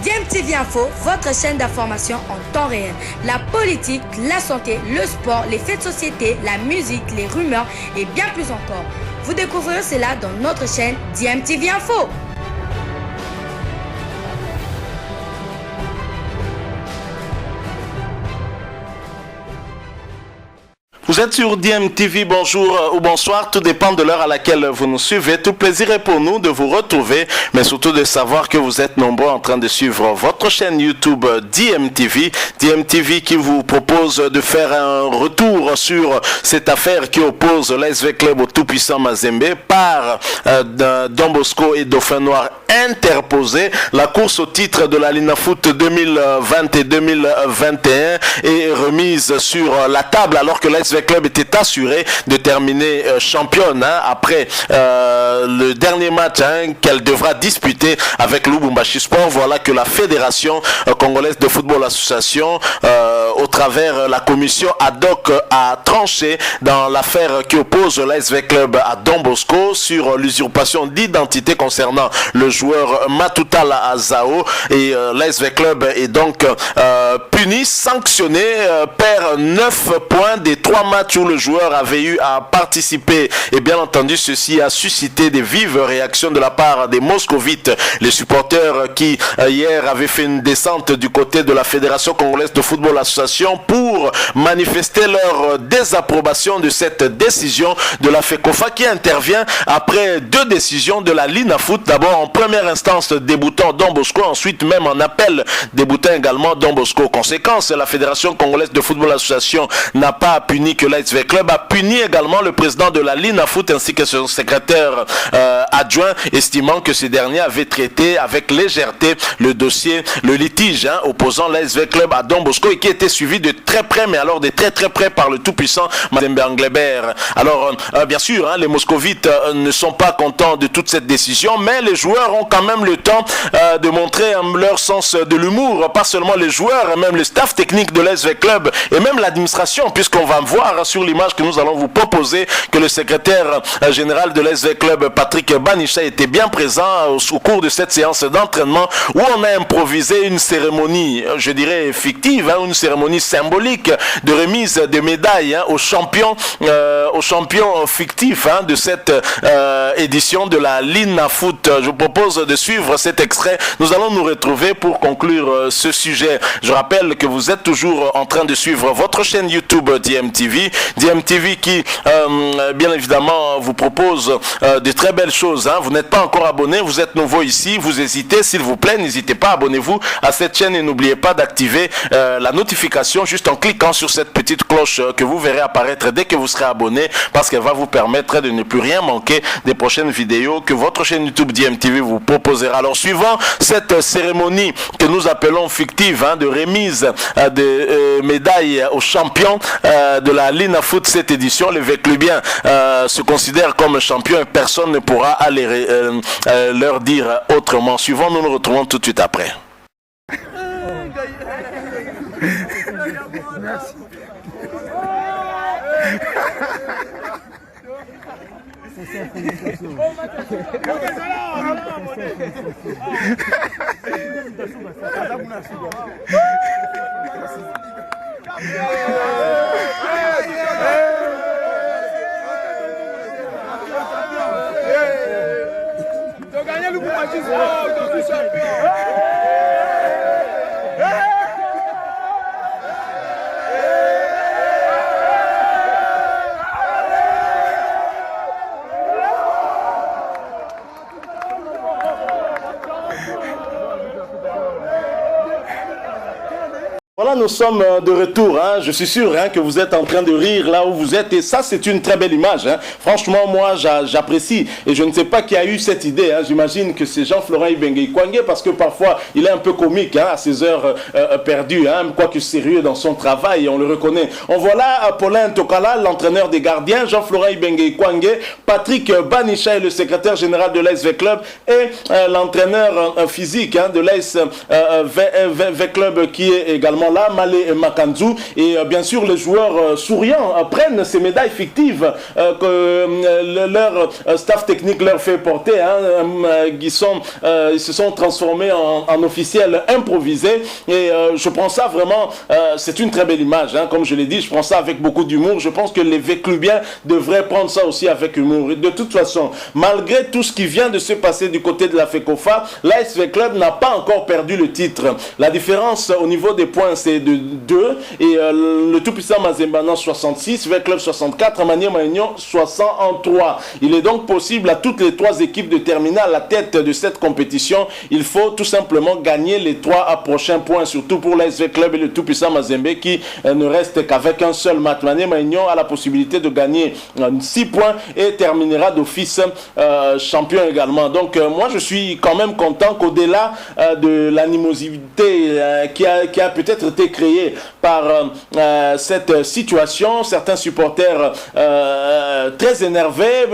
DMTV Info, votre chaîne d'information en temps réel. La politique, la santé, le sport, les faits de société, la musique, les rumeurs et bien plus encore. Vous découvrirez cela dans notre chaîne DMTV Info. Vous êtes sur DMTV, bonjour ou bonsoir, tout dépend de l'heure à laquelle vous nous suivez. Tout plaisir est pour nous de vous retrouver, mais surtout de savoir que vous êtes nombreux en train de suivre votre chaîne YouTube DMTV. DMTV qui vous propose de faire un retour sur cette affaire qui oppose l'ASV Club au tout-puissant Mazembe par Don Bosco et Dauphin Noir interposé. La course au titre de la Linafoot 2020 et 2021 est remise sur la table alors que l'ASV Club était assuré de terminer championne après le dernier match qu'elle devra disputer avec Lubumbashi Sport. Voilà que la Fédération congolaise de football association au travers la commission ad hoc a tranché dans l'affaire qui oppose l'ASV Club à Don Bosco sur l'usurpation d'identité concernant le joueur Matutala Azao, et l'ASV Club est donc puni, sanctionné, perd 9 points des 3 matchs où le joueur avait eu à participer, et bien entendu ceci a suscité des vives réactions de la part des moscovites, les supporters qui hier avaient fait une descente du côté de la Fédération congolaise de football association pour manifester leur désapprobation de cette décision de la FECOFA qui intervient après 2 décisions de la Linafoot, d'abord en première instance débutant Don Bosco, ensuite même en appel débutant également Don Bosco. Conséquence, la Fédération congolaise de football association n'a pas puni que l'ASV Club, a puni également le président de la Linafoot ainsi que son secrétaire adjoint, estimant que ces derniers avaient traité avec légèreté le dossier, le litige opposant l'ASV Club à Don Bosco et qui était suivi de très près, mais alors de très très près par le tout-puissant Mazembe Englebert. Alors bien sûr, les moscovites ne sont pas contents de toute cette décision, mais les joueurs ont quand même le temps de montrer leur sens de l'humour, pas seulement les joueurs, même le staff technique de l'ASV Club et même l'administration, puisqu'on va voir sur l'image que nous allons vous proposer que le secrétaire général de l'ASV Club, Patrick Banicha, était bien présent au cours de cette séance d'entraînement où on a improvisé une cérémonie, je dirais fictive, une cérémonie symbolique de remise de médailles aux champions fictifs de cette édition de la Linafoot. Je vous propose de suivre cet extrait. Nous allons nous retrouver pour conclure ce sujet. Je rappelle que vous êtes toujours en train de suivre votre chaîne YouTube DMTV. DMTV qui, bien évidemment, vous propose de très belles choses. Vous n'êtes pas encore abonné, vous êtes nouveau ici, vous hésitez, s'il vous plaît, n'hésitez pas, abonnez-vous à cette chaîne et n'oubliez pas d'activer la notification juste en cliquant sur cette petite cloche que vous verrez apparaître dès que vous serez abonné, parce qu'elle va vous permettre de ne plus rien manquer des prochaines vidéos que votre chaîne YouTube DMTV vous proposera. Alors, suivant cette cérémonie que nous appelons fictive de remise de médailles aux champions de la Linafoot cette édition, les Véclubiens se considèrent comme champions et personne ne pourra aller leur dire autrement. Suivant, nous nous retrouvons tout de suite après. Merci. Voilà, nous sommes de retour. Je suis sûr que vous êtes en train de rire là où vous êtes. Et ça, c'est une très belle image. Franchement, moi, j'apprécie. Et je ne sais pas qui a eu cette idée. J'imagine que c'est Jean-Florent Ibenge Kwangé, parce que parfois, il est un peu comique à ses heures perdues. Quoique sérieux dans son travail, on le reconnaît. On voit là Paulin Tokala, l'entraîneur des gardiens, Jean-Florent Ibenge Kwangé, Patrick Banicha, le secrétaire général de l'ASV Club, et l'entraîneur physique de l'ASV Club qui est également là. Bola, Malé Makanzou. Et bien sûr, les joueurs souriants prennent ces médailles fictives que leur staff technique leur fait porter. Ils se sont transformés en officiels improvisés. Et je prends ça vraiment, c'est une très belle image. Comme je l'ai dit, je prends ça avec beaucoup d'humour. Je pense que les Véclubiens devraient prendre ça aussi avec humour. Et de toute façon, malgré tout ce qui vient de se passer du côté de la FECOFA, l'ASV Club n'a pas encore perdu le titre. La différence au niveau des points, c'est de 2. Et le tout-puissant Mazembe 66, V-Club 64, Maniema Union 63. Il est donc possible à toutes les 3 équipes de terminer à la tête de cette compétition. Il faut tout simplement gagner les 3 prochains points, surtout pour l'ASV Club et le tout-puissant Mazembe qui ne reste qu'avec un seul match. Maniema Union a la possibilité de gagner 6 points et terminera d'office champion également. Donc moi je suis quand même content qu'au-delà de l'animosité qui a peut-être été créée par cette situation, certains supporters très énervés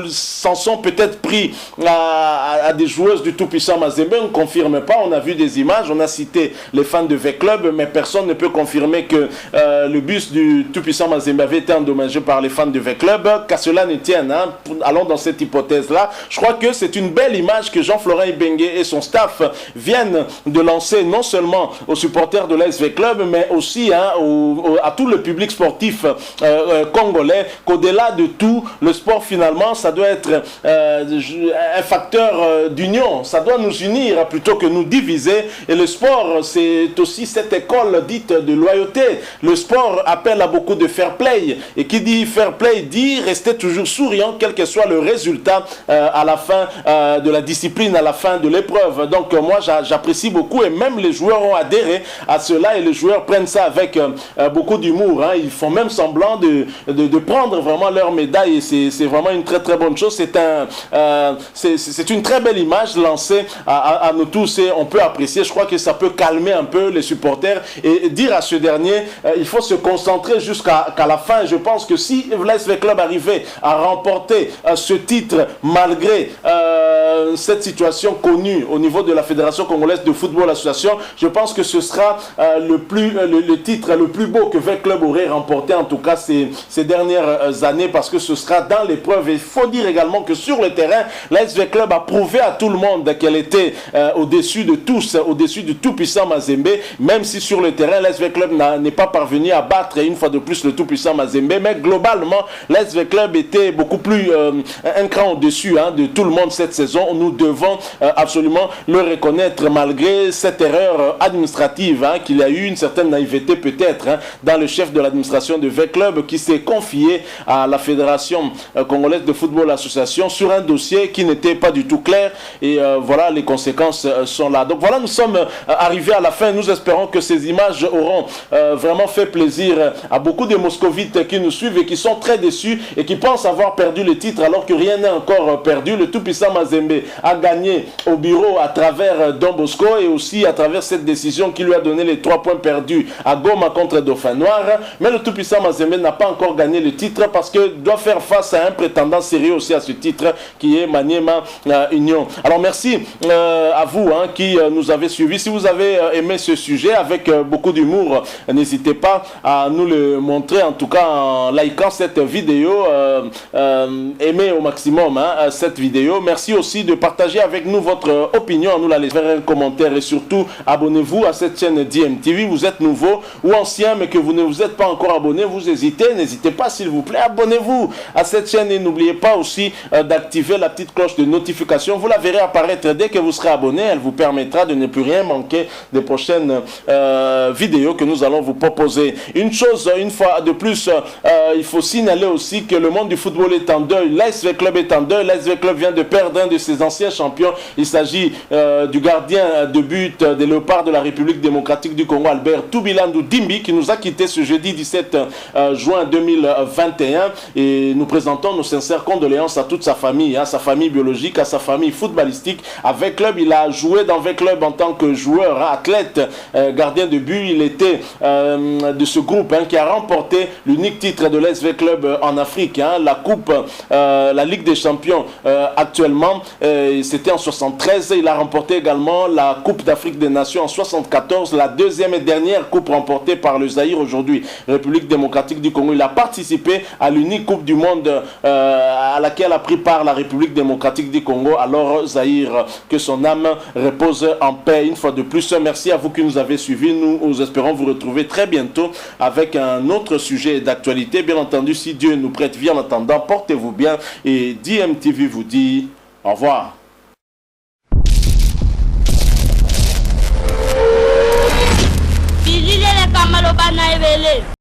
s'en sont peut-être pris à des joueuses du tout-puissant Mazembe. On ne confirme pas, on a vu des images, on a cité les fans de V-Club, mais personne ne peut confirmer que le bus du tout-puissant Mazembe avait été endommagé par les fans de V-Club. Qu'à cela ne tienne, allons dans cette hypothèse-là. Je crois que c'est une belle image que Jean-Florent Ibenge et son staff viennent de lancer non seulement aux supporters de l'ASV Club, mais aussi à tout le public sportif congolais, qu'au-delà de tout, le sport finalement, ça doit être un facteur d'union, ça doit nous unir plutôt que nous diviser. Et le sport, c'est aussi cette école dite de loyauté. Le sport appelle à beaucoup de fair play, et qui dit fair play dit rester toujours souriant, quel que soit le résultat à la fin de la discipline, à la fin de l'épreuve. Donc moi j'apprécie beaucoup, et même les joueurs ont adhéré à cela, et les joueurs prennent ça avec beaucoup d'humour. Ils font même semblant de prendre vraiment leur médaille, et c'est vraiment une très très bonne chose. C'est une très belle image lancée à nous tous, et on peut apprécier. Je crois que ça peut calmer un peu les supporters et dire à ce dernier il faut se concentrer jusqu'à la fin. Je pense que si l'ASV Club arrivait à remporter ce titre malgré cette situation connue au niveau de la Fédération Congolaise de Football Association, je pense que ce sera le titre le plus beau que V-Club aurait remporté, en tout cas ces dernières années, parce que ce sera dans l'épreuve. Et il faut dire également que sur le terrain, l'ASV Club a prouvé à tout le monde qu'elle était au-dessus de tous, au-dessus du tout-puissant Mazembe, même si sur le terrain, l'ASV Club n'est pas parvenu à battre une fois de plus le tout-puissant Mazembe. Mais globalement, l'ASV Club était beaucoup plus un cran au-dessus de tout le monde cette saison. Nous devons absolument le reconnaître, malgré cette erreur administrative qu'il y a eu, une certaine naïveté peut-être dans le chef de l'administration de V-Club, qui s'est confié à la Fédération Congolaise de Football Association sur un dossier qui n'était pas du tout clair. Et voilà, les conséquences sont là. Donc voilà, nous sommes arrivés à la fin. Nous espérons que ces images auront vraiment fait plaisir à beaucoup de moscovites qui nous suivent et qui sont très déçus et qui pensent avoir perdu le titre alors que rien n'est encore perdu. Le tout-puissant Mazembe a gagné au bureau à travers Don Bosco, et aussi à travers cette décision qui lui a donné les 3 points perdus à Goma contre Dauphin Noir. Mais le tout-puissant Mazembe n'a pas encore gagné le titre parce que doit faire face à un prétendant sérieux aussi à ce titre, qui est Maniema Union. Alors merci à vous qui nous avez suivis. Si vous avez aimé ce sujet avec beaucoup d'humour, n'hésitez pas à nous le montrer, en tout cas en likant cette vidéo. Aimez au maximum cette vidéo. Merci aussi de partager avec nous votre opinion, nous la laisser, faire un commentaire, et surtout abonnez-vous à cette chaîne DMTV. Vous êtes nouveau ou ancien mais que vous ne vous êtes pas encore abonné, vous hésitez, n'hésitez pas s'il vous plaît, abonnez-vous à cette chaîne, et n'oubliez pas aussi d'activer la petite cloche de notification. Vous la verrez apparaître dès que vous serez abonné. Elle vous permettra de ne plus rien manquer des prochaines vidéos que nous allons vous proposer. Une chose, une fois de plus, il faut signaler aussi que le monde du football est en deuil. L'ASV Club est en deuil. L'ASV Club vient de perdre un de ses anciens champions. Il s'agit du gardien de but des Léopards de la République démocratique du Congo, Albert Toubilandou Dimbi, qui nous a quitté ce jeudi 17 juin 2021. Et nous présentons nos sincères condoléances à toute sa famille, à sa famille biologique, à sa famille footballistique. Avec Club, il a joué dans V-Club en tant que joueur, athlète, gardien de but. Il était de ce groupe qui a remporté l'unique titre de l'ASV Club en Afrique, la Coupe, la Ligue des Champions actuellement. C'était en 73. Il a remporté également la Coupe d'Afrique des Nations en 74, la deuxième et dernière coupe remportée par le Zaïre aujourd'hui, République démocratique du Congo. Il a participé à l'unique coupe du monde à laquelle a pris part la République démocratique du Congo. Alors Zaïre, que son âme repose en paix une fois de plus. Merci à vous qui nous avez suivis. Nous espérons vous retrouver très bientôt avec un autre sujet d'actualité. Bien entendu, si Dieu nous prête vie en attendant, portez-vous bien et DMTV vous dit au revoir. Bilile le kamalo bana ebele.